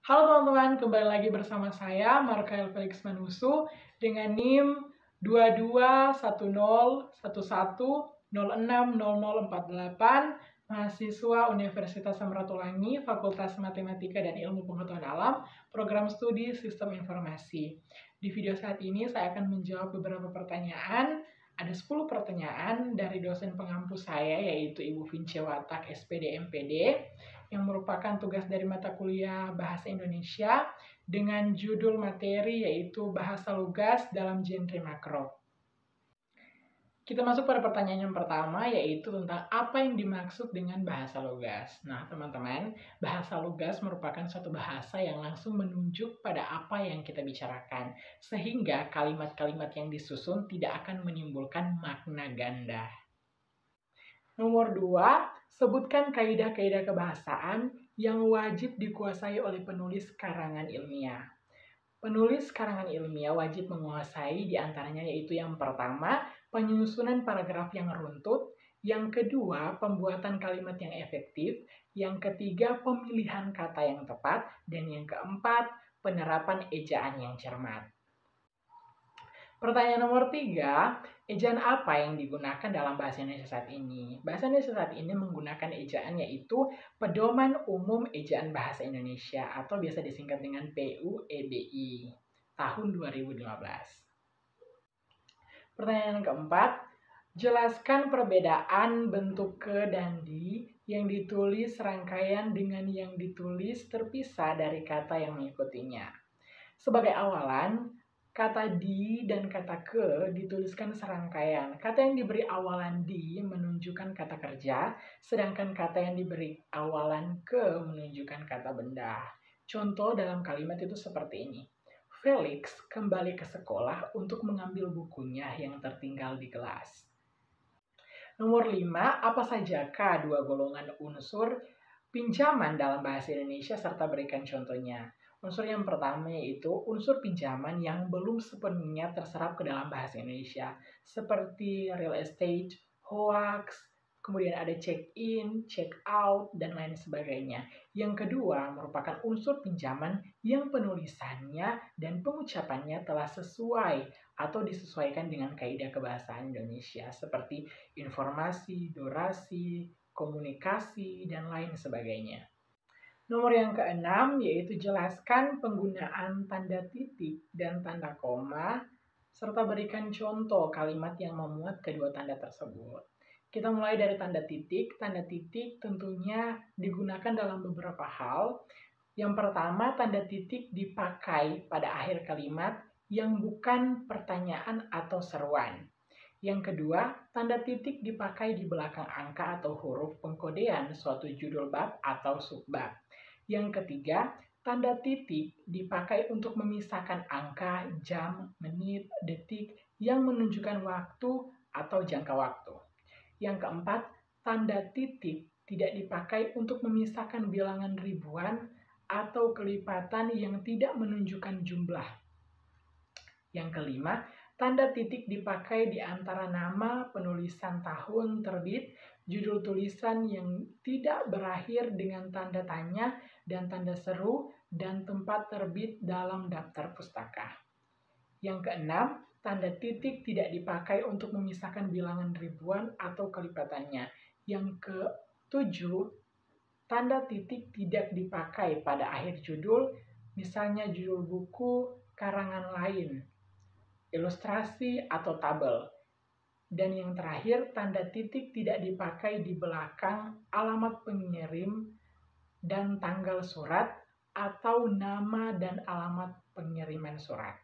Halo teman-teman, kembali lagi bersama saya Markael Felix Manusu dengan NIM 221011060048, mahasiswa Universitas Samratulangi, Fakultas Matematika dan Ilmu Pengetahuan Alam, Program Studi Sistem Informasi. Di video saat ini saya akan menjawab beberapa pertanyaan. Ada 10 pertanyaan dari dosen pengampu saya, yaitu Ibu Vince Watak, SPD MPD, yang merupakan tugas dari mata kuliah Bahasa Indonesia dengan judul materi yaitu Bahasa Lugas dalam Genre Makro. Kita masuk pada pertanyaan yang pertama, yaitu tentang apa yang dimaksud dengan bahasa lugas. Nah, teman-teman, bahasa lugas merupakan suatu bahasa yang langsung menunjuk pada apa yang kita bicarakan, sehingga kalimat-kalimat yang disusun tidak akan menimbulkan makna ganda. Nomor 2, sebutkan kaidah-kaidah kebahasaan yang wajib dikuasai oleh penulis karangan ilmiah. Penulis karangan ilmiah wajib menguasai diantaranya yaitu yang pertama, penyusunan paragraf yang runtut, yang kedua, pembuatan kalimat yang efektif, yang ketiga, pemilihan kata yang tepat, dan yang keempat, penerapan ejaan yang cermat. Pertanyaan nomor 3, ejaan apa yang digunakan dalam bahasa Indonesia saat ini? Bahasa Indonesia saat ini menggunakan ejaan yaitu Pedoman Umum Ejaan Bahasa Indonesia atau biasa disingkat dengan PUEBI tahun 2015. Pertanyaan yang keempat, jelaskan perbedaan bentuk ke dan di yang ditulis serangkaian dengan yang ditulis terpisah dari kata yang mengikutinya. Sebagai awalan, kata di dan kata ke dituliskan serangkaian. Kata yang diberi awalan di menunjukkan kata kerja, sedangkan kata yang diberi awalan ke menunjukkan kata benda. Contoh dalam kalimat itu seperti ini. Felix kembali ke sekolah untuk mengambil bukunya yang tertinggal di kelas. Nomor 5, apa sajakah dua golongan unsur pinjaman dalam bahasa Indonesia serta berikan contohnya. Unsur yang pertama yaitu unsur pinjaman yang belum sepenuhnya terserap ke dalam bahasa Indonesia, seperti real estate, hoax, kemudian ada check-in, check-out, dan lain sebagainya. Yang kedua merupakan unsur pinjaman yang penulisannya dan pengucapannya telah sesuai atau disesuaikan dengan kaidah kebahasaan Indonesia, seperti informasi, durasi, komunikasi, dan lain sebagainya. Nomor yang keenam yaitu jelaskan penggunaan tanda titik dan tanda koma, serta berikan contoh kalimat yang memuat kedua tanda tersebut. Kita mulai dari tanda titik. Tanda titik tentunya digunakan dalam beberapa hal. Yang pertama, tanda titik dipakai pada akhir kalimat yang bukan pertanyaan atau seruan. Yang kedua, tanda titik dipakai di belakang angka atau huruf pengkodean suatu judul bab atau subbab. Yang ketiga, tanda titik dipakai untuk memisahkan angka, jam, menit, detik yang menunjukkan waktu atau jangka waktu. Yang keempat, tanda titik tidak dipakai untuk memisahkan bilangan ribuan atau kelipatan yang tidak menunjukkan jumlah. Yang kelima, tanda titik dipakai di antara nama, penulisan tahun terbit, judul tulisan yang tidak berakhir dengan tanda tanya dan tanda seru, dan tempat terbit dalam daftar pustaka. Yang keenam, tanda titik tidak dipakai untuk memisahkan bilangan ribuan atau kelipatannya. Yang ketujuh, tanda titik tidak dipakai pada akhir judul, misalnya judul buku, karangan lain, ilustrasi, atau tabel. Dan yang terakhir, tanda titik tidak dipakai di belakang alamat pengirim dan tanggal surat atau nama dan alamat pengiriman surat.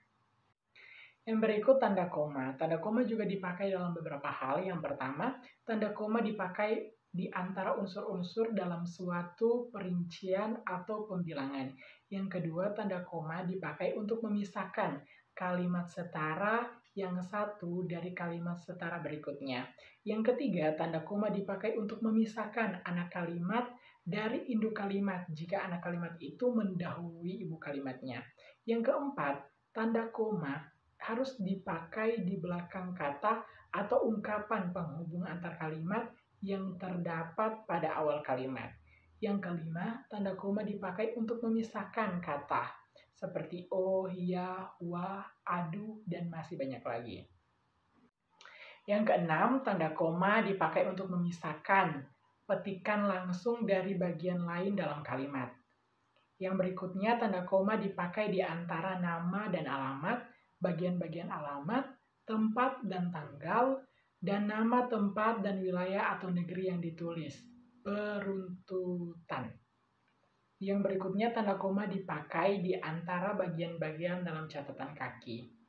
Yang berikut tanda koma. Tanda koma juga dipakai dalam beberapa hal. Yang pertama, tanda koma dipakai di antara unsur-unsur dalam suatu perincian atau pembilangan. Yang kedua, tanda koma dipakai untuk memisahkan kalimat setara yang satu dari kalimat setara berikutnya. Yang ketiga, tanda koma dipakai untuk memisahkan anak kalimat dari induk kalimat jika anak kalimat itu mendahului ibu kalimatnya. Yang keempat, tanda koma harus dipakai di belakang kata atau ungkapan penghubung antar kalimat yang terdapat pada awal kalimat. Yang kelima, tanda koma dipakai untuk memisahkan kata, seperti oh, ya, wah, aduh, dan masih banyak lagi. Yang keenam, tanda koma dipakai untuk memisahkan petikan langsung dari bagian lain dalam kalimat. Yang berikutnya, tanda koma dipakai di antara nama dan alamat, bagian-bagian alamat, tempat dan tanggal, dan nama tempat dan wilayah atau negeri yang ditulis. Peruntutan. Yang berikutnya, tanda koma dipakai di antara bagian-bagian dalam catatan kaki.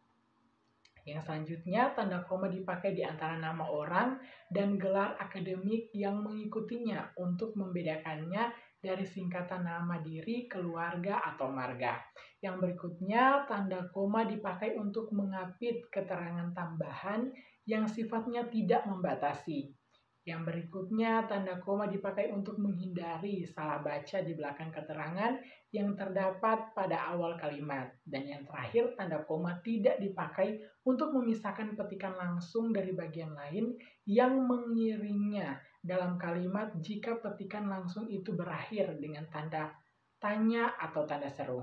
Yang selanjutnya, tanda koma dipakai di antara nama orang dan gelar akademik yang mengikutinya untuk membedakannya dari singkatan nama diri, keluarga, atau marga. Yang berikutnya, tanda koma dipakai untuk mengapit keterangan tambahan yang sifatnya tidak membatasi. Yang berikutnya, tanda koma dipakai untuk menghindari salah baca di belakang keterangan yang terdapat pada awal kalimat. Dan yang terakhir, tanda koma tidak dipakai untuk memisahkan petikan langsung dari bagian lain yang mengiringnya dalam kalimat jika petikan langsung itu berakhir dengan tanda tanya atau tanda seru.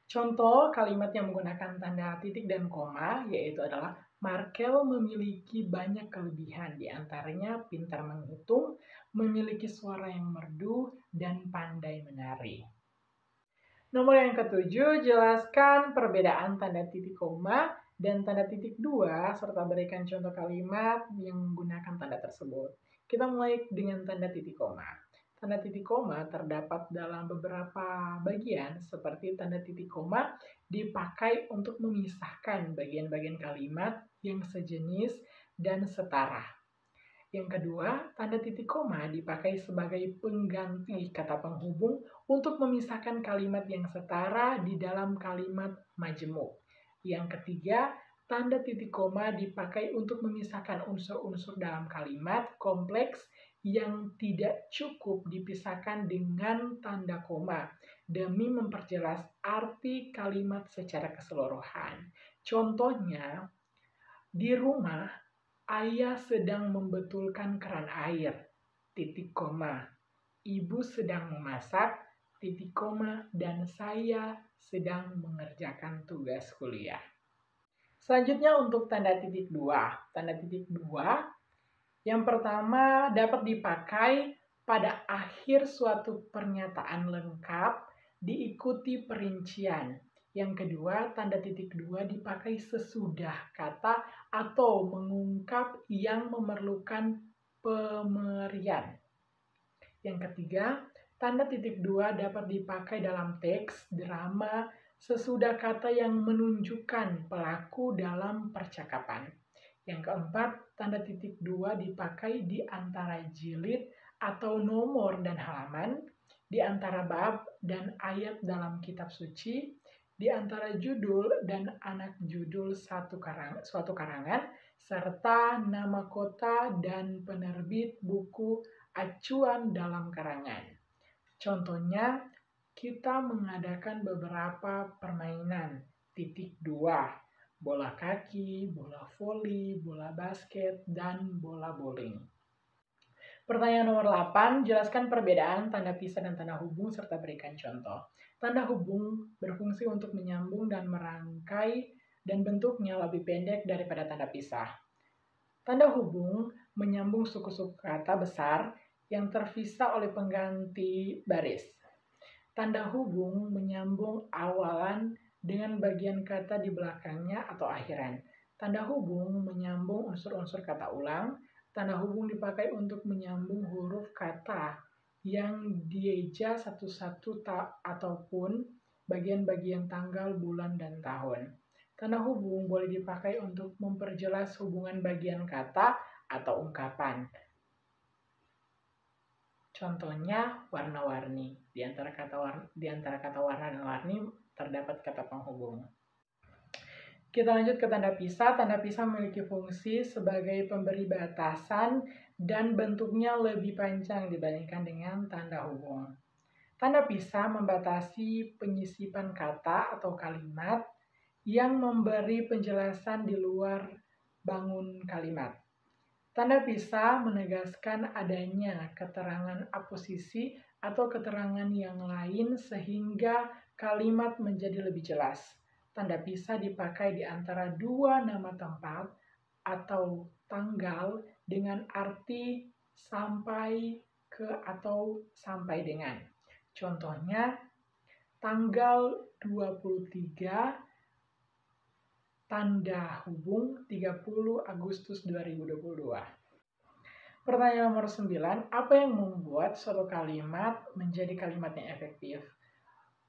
Contoh kalimat yang menggunakan tanda titik dan koma yaitu adalah Markel memiliki banyak kelebihan, diantaranya pintar menghitung, memiliki suara yang merdu, dan pandai menari. Nomor yang ketujuh, jelaskan perbedaan tanda titik koma dan tanda titik dua, serta berikan contoh kalimat yang menggunakan tanda tersebut. Kita mulai dengan tanda titik koma. Tanda titik koma terdapat dalam beberapa bagian, seperti tanda titik koma dipakai untuk memisahkan bagian-bagian kalimat yang sejenis dan setara. Yang kedua, tanda titik koma dipakai sebagai pengganti kata penghubung untuk memisahkan kalimat yang setara di dalam kalimat majemuk. Yang ketiga, tanda titik koma dipakai untuk memisahkan unsur-unsur dalam kalimat kompleks yang tidak cukup dipisahkan dengan tanda koma demi memperjelas arti kalimat secara keseluruhan. Contohnya, di rumah, ayah sedang membetulkan keran air, titik koma. Ibu sedang memasak, titik koma, dan saya sedang mengerjakan tugas kuliah. Selanjutnya untuk tanda titik dua. Tanda titik dua yang pertama dapat dipakai pada akhir suatu pernyataan lengkap diikuti perincian. Yang kedua, tanda titik dua dipakai sesudah kata atau mengungkap yang memerlukan pemerian. Yang ketiga, tanda titik dua dapat dipakai dalam teks, drama, sesudah kata yang menunjukkan pelaku dalam percakapan. Yang keempat, tanda titik dua dipakai di antara jilid atau nomor dan halaman, di antara bab dan ayat dalam kitab suci, di antara judul dan anak judul suatu karangan, serta nama kota dan penerbit buku acuan dalam karangan. Contohnya, kita mengadakan beberapa permainan, titik dua, bola kaki, bola voli, bola basket, dan bola bowling. Pertanyaan nomor 8, jelaskan perbedaan tanda pisah dan tanda hubung serta berikan contoh. Tanda hubung berfungsi untuk menyambung dan merangkai dan bentuknya lebih pendek daripada tanda pisah. Tanda hubung menyambung suku-suku kata besar yang terpisah oleh pengganti baris. Tanda hubung menyambung awalan dengan bagian kata di belakangnya atau akhiran. Tanda hubung menyambung unsur-unsur kata ulang. Tanda hubung dipakai untuk menyambung huruf kata yang dieja satu-satu ataupun bagian-bagian tanggal, bulan, dan tahun. Tanda hubung boleh dipakai untuk memperjelas hubungan bagian kata atau ungkapan. Contohnya warna-warni. Di antara kata warna dan warni terdapat kata penghubung. Kita lanjut ke tanda pisah. Tanda pisah memiliki fungsi sebagai pemberi batasan dan bentuknya lebih panjang dibandingkan dengan tanda hubung. Tanda pisah membatasi penyisipan kata atau kalimat yang memberi penjelasan di luar bangun kalimat. Tanda pisah menegaskan adanya keterangan aposisi atau keterangan yang lain sehingga kalimat menjadi lebih jelas. Tanda pisah dipakai di antara dua nama tempat atau tanggal dengan arti sampai ke atau sampai dengan. Contohnya, tanggal 23 tanda hubung 30 Agustus 2022. Pertanyaan nomor 9, apa yang membuat suatu kalimat menjadi kalimat yang efektif?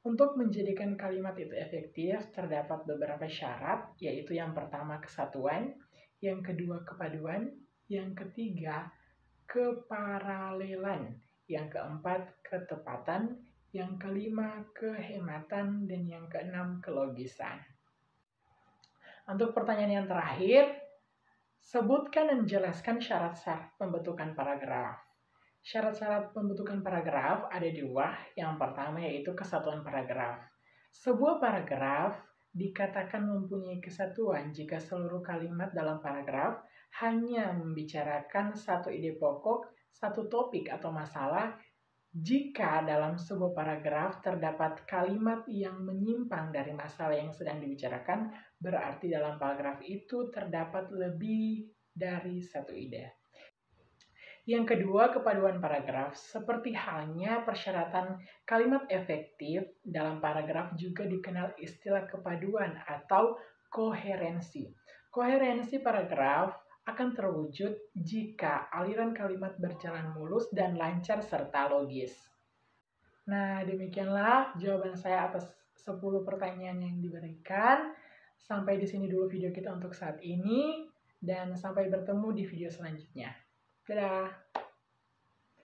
Untuk menjadikan kalimat itu efektif, terdapat beberapa syarat, yaitu yang pertama kesatuan, yang kedua kepaduan, yang ketiga keparalelan, yang keempat ketepatan, yang kelima kehematan, dan yang keenam kelogisan. Untuk pertanyaan yang terakhir, sebutkan dan jelaskan syarat-syarat pembentukan paragraf. Syarat-syarat pembentukan paragraf ada dua. Yang pertama yaitu kesatuan paragraf. Sebuah paragraf dikatakan mempunyai kesatuan jika seluruh kalimat dalam paragraf hanya membicarakan satu ide pokok, satu topik atau masalah. Jika dalam sebuah paragraf terdapat kalimat yang menyimpang dari masalah yang sedang dibicarakan, berarti dalam paragraf itu terdapat lebih dari satu ide. Yang kedua, kepaduan paragraf. Seperti halnya persyaratan kalimat efektif, dalam paragraf juga dikenal istilah kepaduan atau koherensi. Koherensi paragraf akan terwujud jika aliran kalimat berjalan mulus dan lancar serta logis. Nah, demikianlah jawaban saya atas 10 pertanyaan yang diberikan. Sampai di sini dulu video kita untuk saat ini, dan sampai bertemu di video selanjutnya. Dadah!